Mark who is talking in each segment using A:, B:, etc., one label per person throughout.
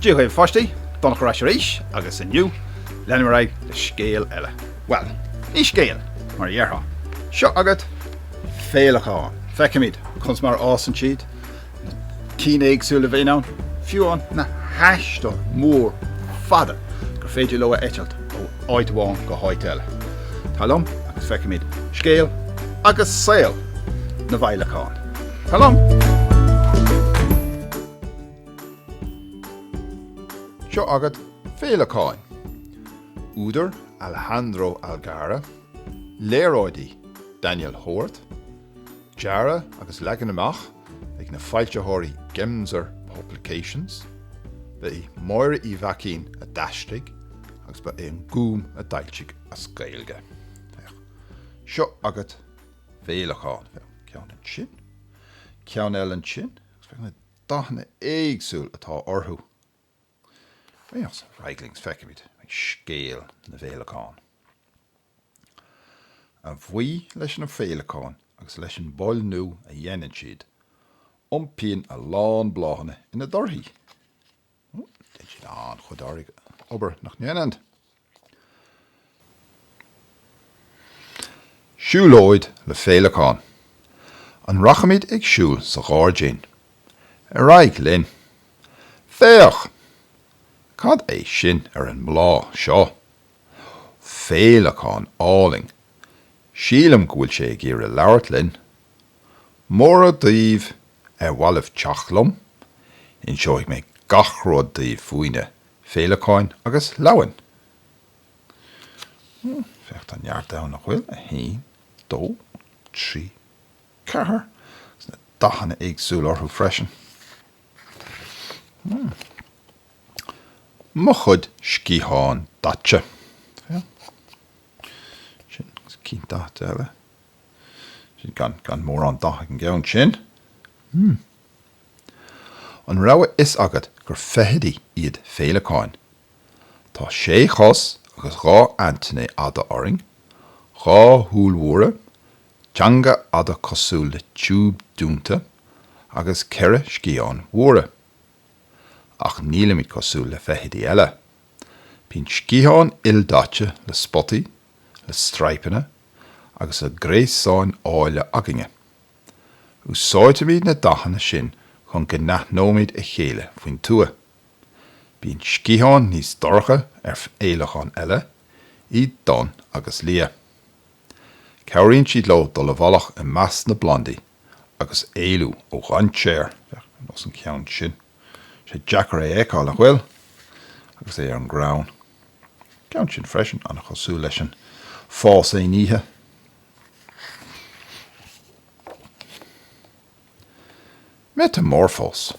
A: Díobh fáistí, don chorás rééis agus inniu, leanúir raibh le scéal eile. Well, ní scéal, mar dheartha. Seo agat féalacháin. Feicimid, chun mar ásan siad, cín éagsúla bhéanán, fiúán na heiste mór fada gur féidir le étealt ó áidháin go háit eile. Talom agus feicimid scéal agus saoil na bhailacháin. Talom! Seo agad féalacháin. Údar Alejandro Algarra, léiróidí Daniel Hort, Jara agus legan amach ag na fáiltethirí Gemser Publications, ba í moire í bhacín a daistig agus ba é an gúm a dailtig a scéilge. Seo agad féalacháin. Ceann an sin, ceann eile an sin, agus feicna daithna éagsúil atá orthú. Os reiglings feicimid ag scéal na féalacháin. A bhuí leis an féalacháin agus leis an bol nu a dhéanann siad, ompíonn a lán bláhanna ina dorthaí. Déan siad an chudáirigh obair nach nnéanand. Siúlóid le féalacháin. An rachamid ag siúl sa gáirgéin. A raig linn. Féach! Cad é sin ar an mlá seo. Féalacháin áling. Sílam go bhfuil sé ag iarra labhart linn. Móra daobh ar bhailmh teachlum. In seo ag mé gachród daobh faoine féalacháin agus leabhain. Fecht an neart ann nach bhfuil a 1, 2, 3, 4. Sna dachanna éagsúil orthú freisin. Mo chud scíthán daite. Sin cín daite eile. Sin gan mór an dacha an gceann sin. An rogha is agad gur feithidí iad féalacháin. Tá sé chos agus rá Anthony ada oring, rá húlmhóra, teanga ada cosúil le tiúb dúnta agus ceire scíán mhóra. Ach nílamid cosúil le feithidí eile. Bhín scíthán ildáte le spotaí, le streipanna agus a gréasáin áile aginge. Úsáidimid na dachanna sin chun go nathnóid a chéile faoin tua. Bhín scíthán níos dorcha ar féalacháin eile, iad don agus lia. Chabhraíonn siad leo dul a bhalach i meas na blondaí agus éilú ó ghaintéir. Nos an ceann sin. sé Jackar é eáil nach bhfuil, agus é ar an grán. Ceann sin freisin anna chosú leis an fás é níthe. Metamorphos.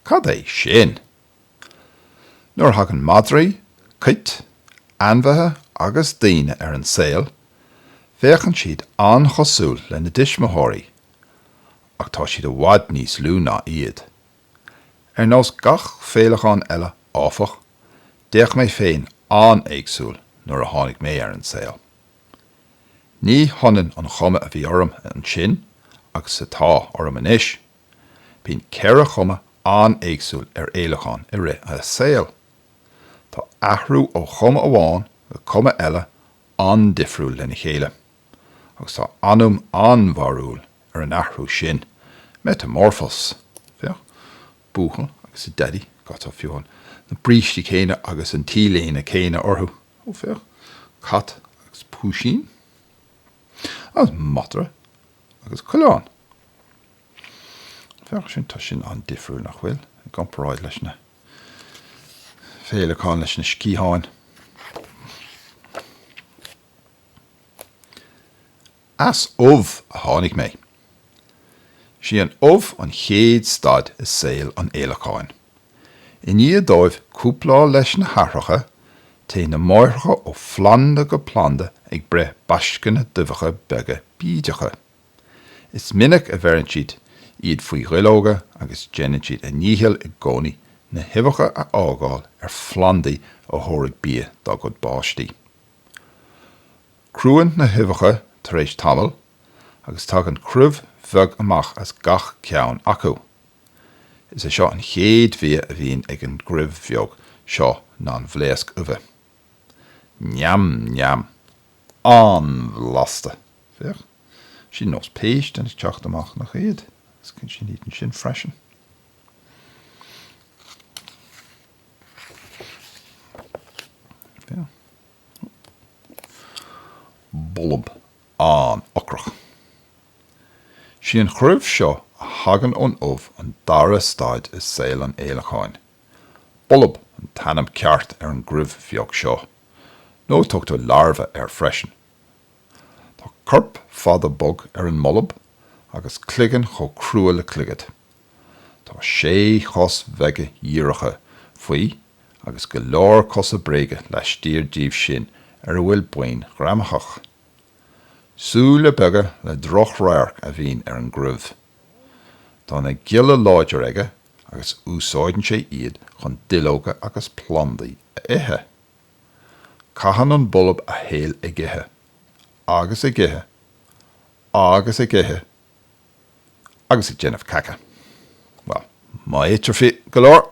A: Cad é sin? Nuair hagann madraí, cuit, anmhaithe agus daoine ar an saoil, féchann siad an chosúil le na dismathirí, ach tá siad a bhad níos lú ná iad. Ar nós gach féalacháin eile áfach, deach mé féin an éagsúil nuair a tháinig mé ar an saoil. Ní thonainn an chuma a bhí orm an sin agus atá orm an isis. Bhín ceithre chuma an éagsúil ar éalacháin i rith a saoil. Tá athrú ó chuma amháin go chuma eile an difriúil lena chéile. Agus tá anum an bharúil ar an athrú sin, metamorphos. Búchal agus i daddy gata fiúin na brístí céine agus an tíléine céine orthú. Ó féach cat agus púsín agus matra agus coláin. Féach sin tá sin an difriúil nach bhfuil gomparáid leis na féalacháin leis na scítháin. As óbh a tháinig mé. Sí an óbh an chéad stad is saoil an éalacháin. I níiad dóibh cúplá leis na hathracha, té na máircha ó flanda go planda ag breth baiscinna dufacha bege bídeacha. Is minic a bherann siad iad faoi ghuileóga agus déanann siad a níhiil i gcónaí na hibacha a ágáil ar flandaí ó tháirg bia dá go báistí. Cruúan na hibacha tar éis tamil, agus tá an cruibh bheag amach as gach ceann acu. is a seo an chéad bhí a bhíon ag an gribh bheog seo ná an bhléasc uve. Njam, an bhlaste. Fech, sin nos péist en is teacht amach nach chéad. Is cinn sin eaten sin freisin. Fech. Bulb an ocrach. Sin chribh seo a hagan ón an dara staid is saoil an éilecháin. Bulb an tanam ceart an gribh bheog seo. No tugtú larva freisin. Tá curp fada bug an mollab agus cligan cho crua le cligad. Tá sé chos veige díracha faoi agus go leor cos a bréige leis tír díobh sin bhfuil buin gramachach. Súla bega le droch rairc a bhín an gribh. Tá na gile láidir aige agus úsáidan sé iad chun duilóga agus plondaí a ithe. Cahan an bulb a héal i githe, agus i githe, agus i githe, agus i déanamh caca. Well, má éitir fi golóir.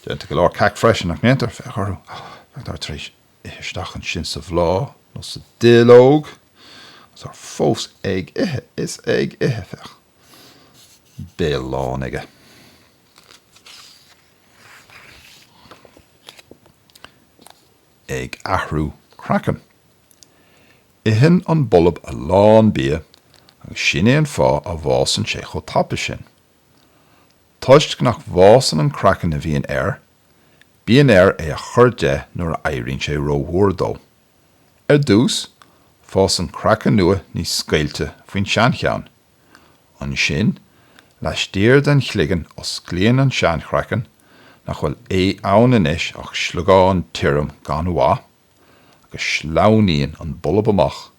A: Déanta golóir cac freisin nach méantar fechorú. Fechtar tríis isteach an sin sa bhlá, nó sa duilóg. Tá fós ag ithe is ag ithe fech. Béal lán aige. Ag ahrú crackan. Ihin an bulb a lán bia agus sin an fá a bhásan sé cho tappa sin. Toist gnach bhásan an crackan a bhíon bíon é a chuirde nuair a éiríonn sé róhuardó. Dús, fás an crackan nua níos scailte faoin seancheann. An sin, leis tír den chligan os glíonn an seanchrackan nach bhfuil ann inis ach slugán tírim gan bhá, agus sláuníonn an bulb amach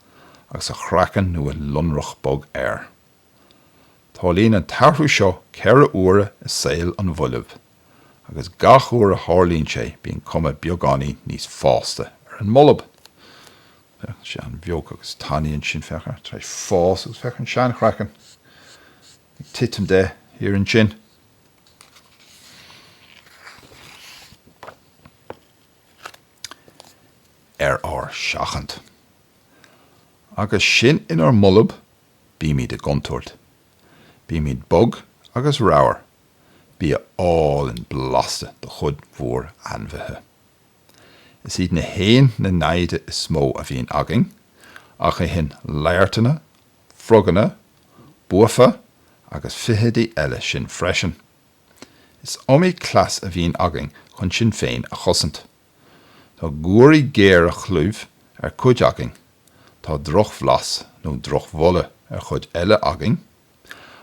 A: agus a crackan nua lunrach bog Tá líon an tarthú seo ceithre uaire is saoil an bhuilbh, agus gach uair a tharlíonn sé bíon cuma beagánaí níos fásta an mollab. sé an bheog agus taíonn sin fechar, tréis fás agus fechar an seanchrackan. Titim de hir an sin. Seachant. Agus sin in mollab, bí míad a gontuairt. Bí míad bug agus ráir, bí all in blaste de chud mhór anmhithe. Is iad na héin na naide is smó a bhíon agin, ach é hin leirtainna, froganna, buafa agus fihidí eile sin freisin. Is omí clas a bhíon agin chun sin féin a chosant. Tá gúirí géir a chluibh cuid agin, tá droch bhlas nó droch bholle chud eile agin,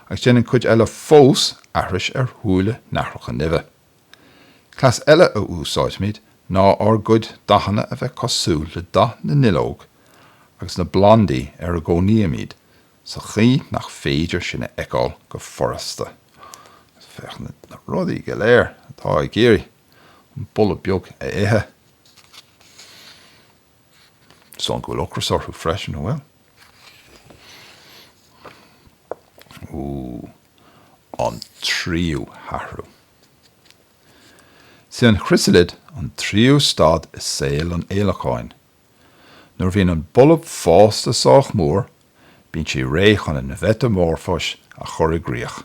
A: ag sin an cuid eile fós ahris thuúile nachracha nibhe. Clas eile a úsáid míid ná gud dachanna a bheith cosúil le da na nilóg, agus na blondaí a gcóníamíd, sa chi nach féidir sinna eáil go forasta. Fech na rudaí go léir atá ag géirí, an bulb beag a ithe. Son go locrasar who fresh and well. An tríú hahrú. Si an chrysalid an tríú stad is saoil an éilecháin. Nuair bhíonn an bulb fásta sách mór, bíonn sé réich an an metamorphos a chur gríoch.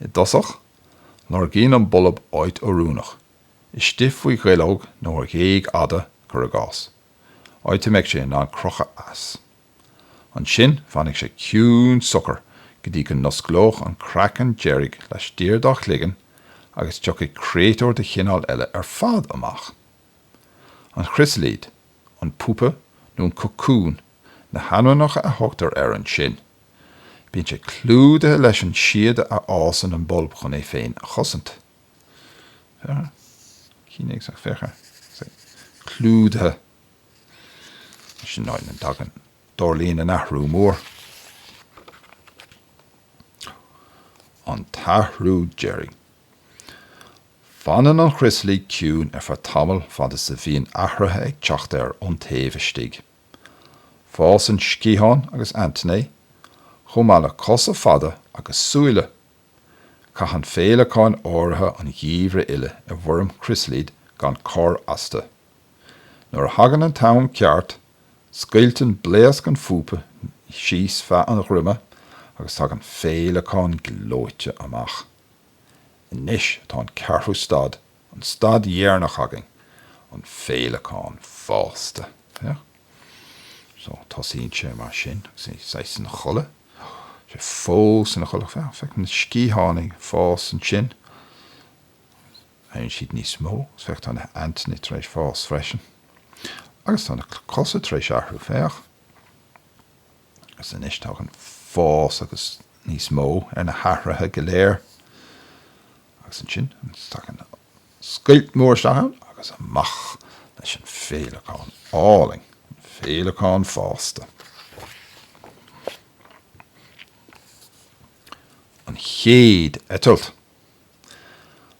A: I dosach, nuair gíonn an bulb áit ó rúnach, is stiff faoi ghuileog nó géig ada gur a gás. Áite meid sé ná crocha as. An sin fannig sé ciún sucr go dtí go nosglóch an crackan jerig leis tírdach ligan agus teach créatóir de chinál eile fad amach. An chrysalid, an pupa nó an cocoon na hanúnach a thugtar an sin. Bíonn sé clúdathe leis an siad a ásan an bulb chun é féin a chosant. Cínéag sa fecha. Clúdathe. Sin náid an tagan dorlín an ahrú mór. An tahrú jerry. Fanan an chrysalid ciún fa tamil fada sa bhíon ahrathe ag teacht ón taobh stig. Fás an scíán agus Anthony, chomála cosa fada agus súile. Cahan féleáin áirithe an dhíomhre ile a bhurm Chrislíd gan cór asta. Nuair hagan an tam ceart, scailtean bléas gan fúpa síos fe an ruime agus tá an féleáin glóite amach. Inis tá an cearthú stad, an stad dhéarnach hagan, an féleáin fásta. Yeah? So, tá sín sé mar sin, sais na cholle. Sé fós na cholle, fech na scíhánig fás an sin. Ein siad níos mó, fech tá na Anthony treis fás freisin. Agus tá na cosa treis ahrú féach. Agus inis tá an fás agus níos mó ar na hathrathe go léir. Agus an sin, tá an scilt mór stahan, agus amach leis an féleáin áling. Féleáin fásta. An chéad etalt.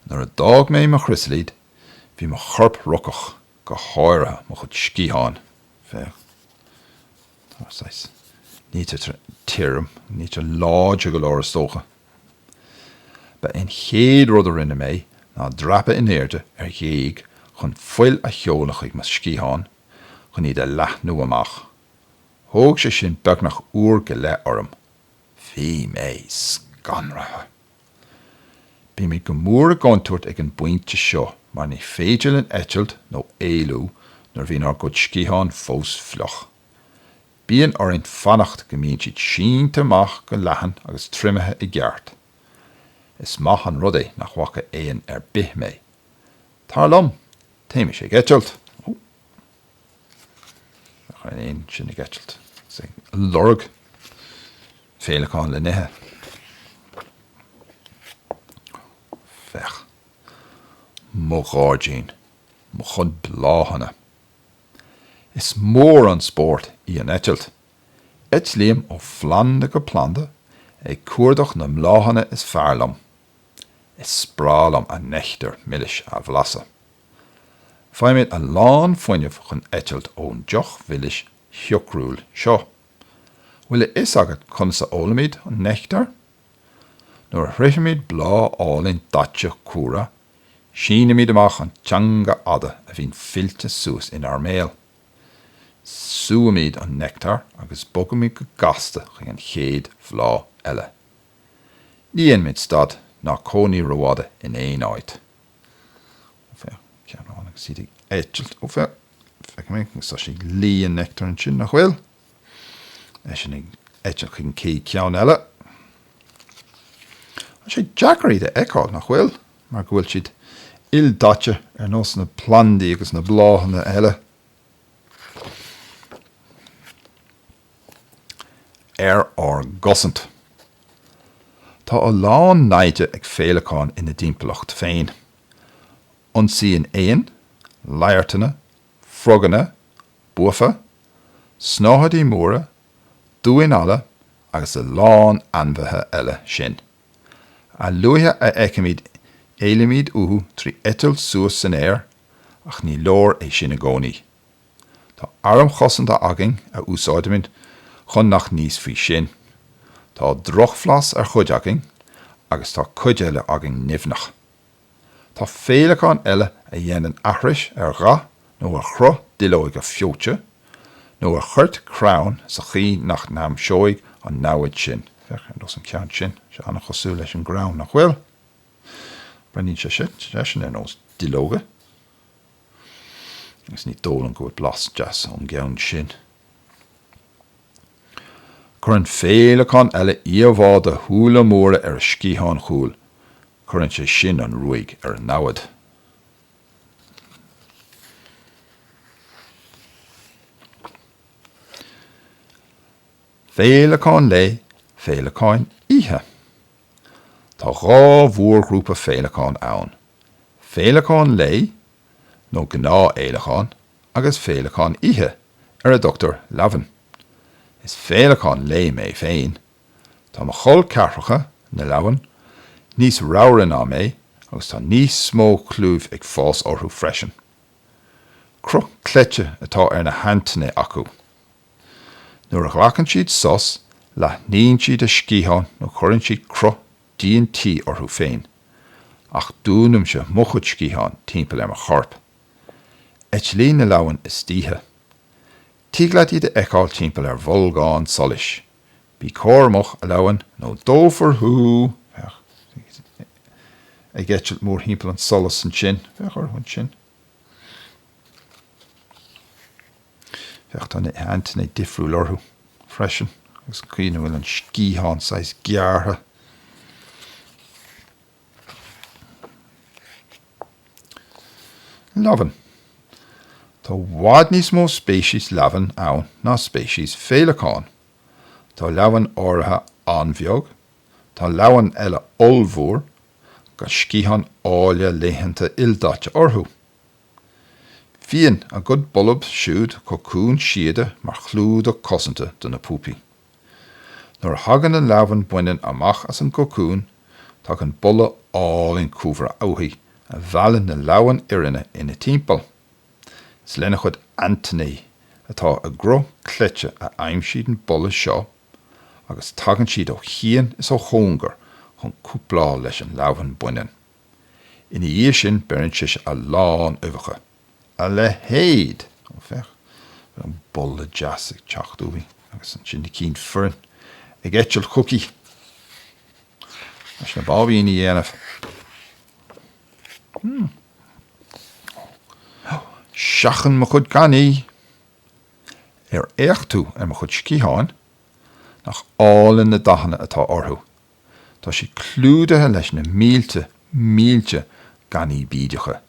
A: Nuair a dag mé mar Chrislíd, bhí mar chorp rockach go háire mo chud scíháin. Níte tírim, níte láide go leir stócha. Ba in chéad rud a rinne mé, ná drapa in éirde dhéig chun foiil a cheolachaigh mas scíháin, chun iad a lethnú amach. Thóg sé sin beagnach úr go le orm. Bhí mé scanrathe. Bí mé go mór a gáintúirt ag an buinte seo, mar ní féidir an etalt nó éilú nar bhín ar gud scíháin fós floch. Bíon orint fannacht go mbíonn siad sínta amach go leathan agus trimethe i gceart. Is maith an rud é nach bhacha éon ar bith mé. Tar lom, téime sé getalt. Chain éon sin i getalt. Lorg, féleáin le nithe. Fech. Mo gáidín, mo chun bláhanna. Is mór an sport í an etalt. Et líam ó flanda go planda, ag cuardach na mláhanna is fearlam. Is sprálam a nechter millish a vlasa. Feimid a lán foiineh chun etalt ón joch villis hiocrúil seo. Wille is agad chun sa ólamid an nechtar? Nuair hrisimid blá álinn datse cúra, sínemid amach an tjanga ada a bhín filte sús in ar méal. Suamid an nectar agus bogamid go gasta chu an chéad bhlá eile. Níon mid stad ná cónaí roáda in éon áit. Cean agus siad éitilt ó feic mé sa sí líon nectar an sin nach bhfuil. Sin ag éitilt chun cí ceann eile. Sé Jackerí de eáil nach bhfuil, mar go bhfuil siad ildatse ar nós na plandaí agus na bláhanna eile. Gosant. Tá a lán naide ag féleáin ina dimpelacht féin. Onsaí in éon, lairtainna, froganna, buafa, snáthadaí móra, dúin alla agus a lán anmhathe eile sin. A luithe a eicimid éilimid uhu trí etal suas san air ach ní leor é sin a gcónaí. Tá arm chosanta agin a úsáidimid chun nach níos fao sin. Tá drochflas ar chuid agin agus tá cuid eile agin nimhnach. Tá féleáin eile a dhéanaan ahris ar gha nó ar chro dilóig a fiúte nó ar chuirt crown sa chi nach náam seoig an náid sin. Fech an dos an cean sin, se anna chosú leis an ground nach bhfuil. Brenín sé sin ar nós dilóga. Is ní dólan go blas jazz an geann sin. Curann féleáin eile íomhád a thuúla móra ar a scíháin chúl, curann sé sin an ruig ar an náid. Féleáin lé, féleáin ihe. Tá rá bhór grúpa féleáin ann. Féleáin lé, nó gná éileáin, agus féleáin ihe ar a Dr. Lavin. Is féleáin lé mé féin. Tá ma chol carracha na lawan, níos ráran á mé, agus tá níos smó clúh ag fás orthú freisin. Cro clete atá ar na hantainna acu. Nuair a ghlacann siad sos, leithníonn siad a scíháin nó churann siad cro DNT orthú féin, ach dúnam se mochuid scíán timpeall a charp. Et lín na lawan is títhe. Tíglad iad eáil timpeall volgáin solis. Bí córmach a lawan nó dófar hú. Ag etchilt mór himpeall an solas an sin. Fechar hun sin. Fecht an Anthony difriú lorthú. Freisin. Agus cuiine bhfuil an scíán sais geartha. Lavan. Tá bhád níos mó spéisiís lavan ann ná spéisiís féileáin. Tá lavan áirithe anmheog, tá lavan eile olmhór, go scíán áile léitheanta ildáte orthú. Bhíonn a god bolb siúd cún siade mar chlúd ó cosanta do na púpi. Nuair hagan an lavan buinean amach as an cún, tá an bolle áil in cúbhar áthaí a bheallan na lawan irinne ina timpeall. Is lena chud Anthony atá a gro cleite a aimsíd an bolle seo, agus tagan siad ó chian is ó hóngar chun cúplá leis an lawan buinean. Ina dhé sin berann sis a lán uireacha. A le héad ó fech an bolle jazz ag teachtúí agus an sin na cín furin ag etchiil chuki. Leis na bábhí ina dhéanamh. Seachan mo chud ganí. Éachtú mo chud scíán nach álan na dachanna atá orthú. Tá sí clúdathe leis na mílte ganí bídeacha.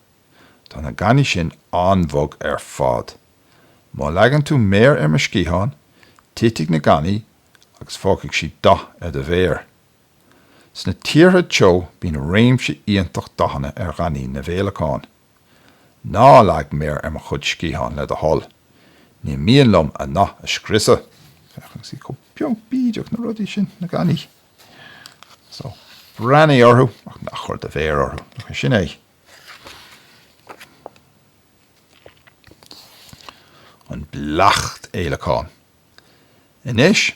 A: Tá na ganí sin anmhog fad. Má legan tú mér mar scíán, titig na ganí agus fácaigh si da de bhéir. Sna tíortha teo bín réimse íontach dachanna ganí na bhéalacháin. Ná leag mér mar chud scíán le a hall. Ní míon lom a ná a scrisa. Fechan sí go beag bídeach na rudí sin na ganí. So, brannaí orthú ach nach chuir de bhéir orthú. Sin é. An blacht éilecháin. Inis,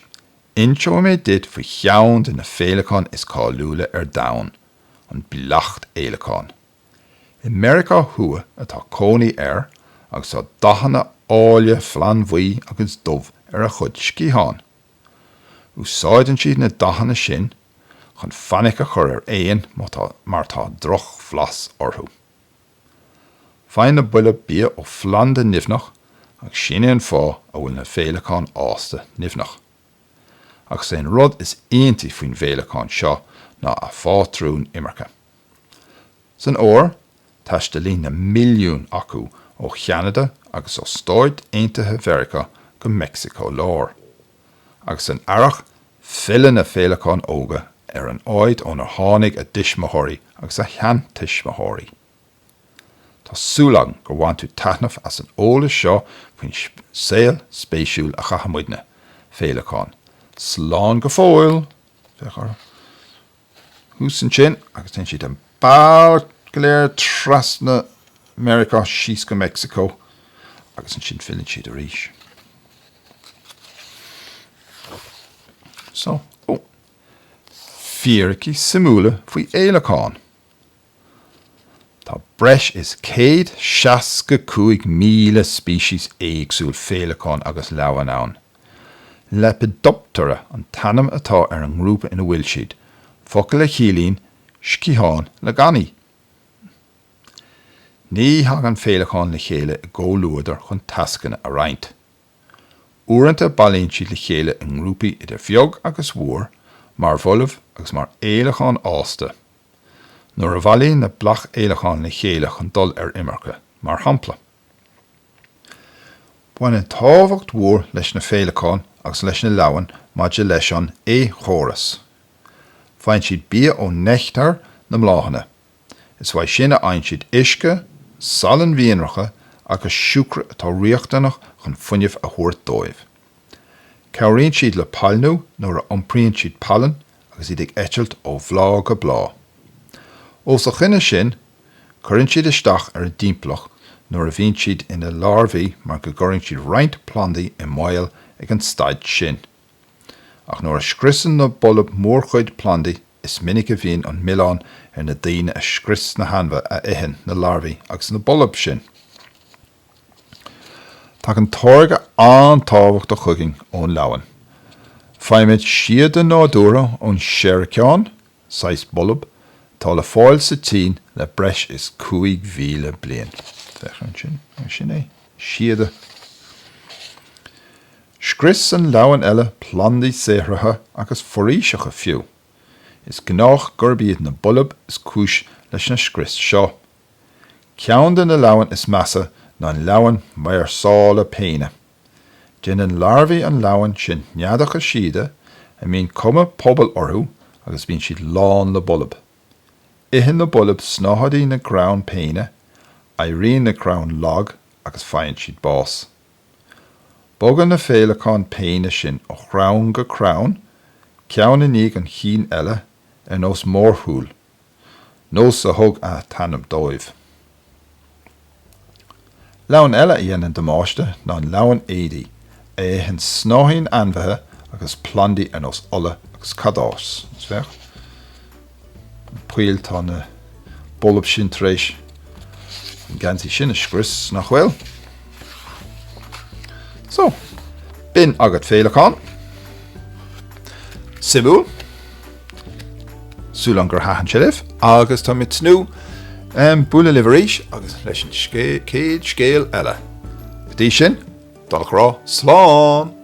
A: inseo mé dit fa cheann de na féilecháin is cáiliúla dain, an blacht éilecháin. America hua atá cónaí agus tá dachanna áile flanmhaí agus dubh a chud scíán. Úsáideann siad na dachanna sin chun fannic a chur éin mar tá droch flas orthú. Fain na buile bí ó flan de nimhnach ag sin an fá a bhfuil na féilecháin ásta nimhnach. Ach sé rud is aontaí faoin bhéalacháin seo ná a fátrún imirce. San óir, taiste lín na milliún acu ó Cheanada agus ó Stáid Aontaithe Mheiriceá go Mexico lár. Agus an airach fille na féilecháin óga an áid ó na tháinig a dismathirí agus a chean tismathirí. Tá súlagan gur bhain tú taitneamh as an ólas seo faoin saol spéisiúil a chahammuidne féilecháin. Slán go fóil, fechar. Hús an sin agus ten siad an ball go léir tras na America síos go Mexico agus an sin fillin siad a ríis. So, Fíorchaí simúla faoi éilecháin. Tá breis is 165 míle spísis éagsúil féilecháin agus leabhan ann. Lepidoptera an tanam atá an grúpa ina bhfuil siad, focail le chiallaín, scíán le ganí. Ní thag an féilecháin le chéile i ggóluadar chun tascanna a roinnt. Uaireanta bailíonn siad le chéile an grúpaí idir bheog agus mhór, mar bhuilimh agus mar éilecháin ásta. Nuair a bhailíonn na blach éilecháin le chéile chun dul imirce, mar hampla. Bhain an tábhacht mhór leis na féilecháin agus leis na leabhan maidir leis an chóras. Bhain siad bia ó nechtar na mláhanna. Is bhaid sin a ain siad isce, salan bhíonracha agus siúcra atá riachtanach chun fuinneamh a thuairt dóibh. Cabhraíonn siad le palnú nuair a iompríonn siad pallan agus iad ag eitilt ó bhlá go blá. Os a chuine sin, chuireann siad isteach ar a dimplach nuair a bhíonn siad ina lárbhí mar go gcuireann siad roinnt plandaí i mbail ag an staid sin. Ach nuair a scriosann na boladh mórchuid plandaí is minic a bhíonn an milán na daoine a scris na hanbha a ihin na larvaí agus na bolb sin. Tá an tóirge antáhacht a chugging ón leabhain. Feimid siad an nádúra ón seirceán, 6 bolb, tá le fáil sa tí le breis is 5,000 bliain. Fechan sin é, siad. Scris an leabhain eile plandaí saothraithe agus foríseacha fiú. Is gnách gurbíad na bolb is cúis leis na scris seo. Ceann den na leabhain is measa ná an leabhain mar sála péine. Din an larvaí an leabhain sin neadacha siide a mín cuma pobal orthú agus bíonn siad lán le bolb. Ihin na bolb snáthadaí na grán péine, éiríonn na grán lag agus fainn siad bás. Bogan na féilechán péine sin ó chrán go chrán, ceann iníg an chin eile ar nós mórthúil, nós a thug a tanam dóibh. Leabhain eile a dhéanann damáiste ná an leabhain éadaí, hen snáthín anmhaithe agus plandaí ar nós ola agus cadás. Is feach? Puil tá na bolb sin tar éis an gantí sin a scris nach bhfuil. So, bin agat féilechán. Simú, súlan gur hahan sirih, agus tá mit snú búla liveríis agus leis an céad scéal eile. Dí sin, dalach rá, slán!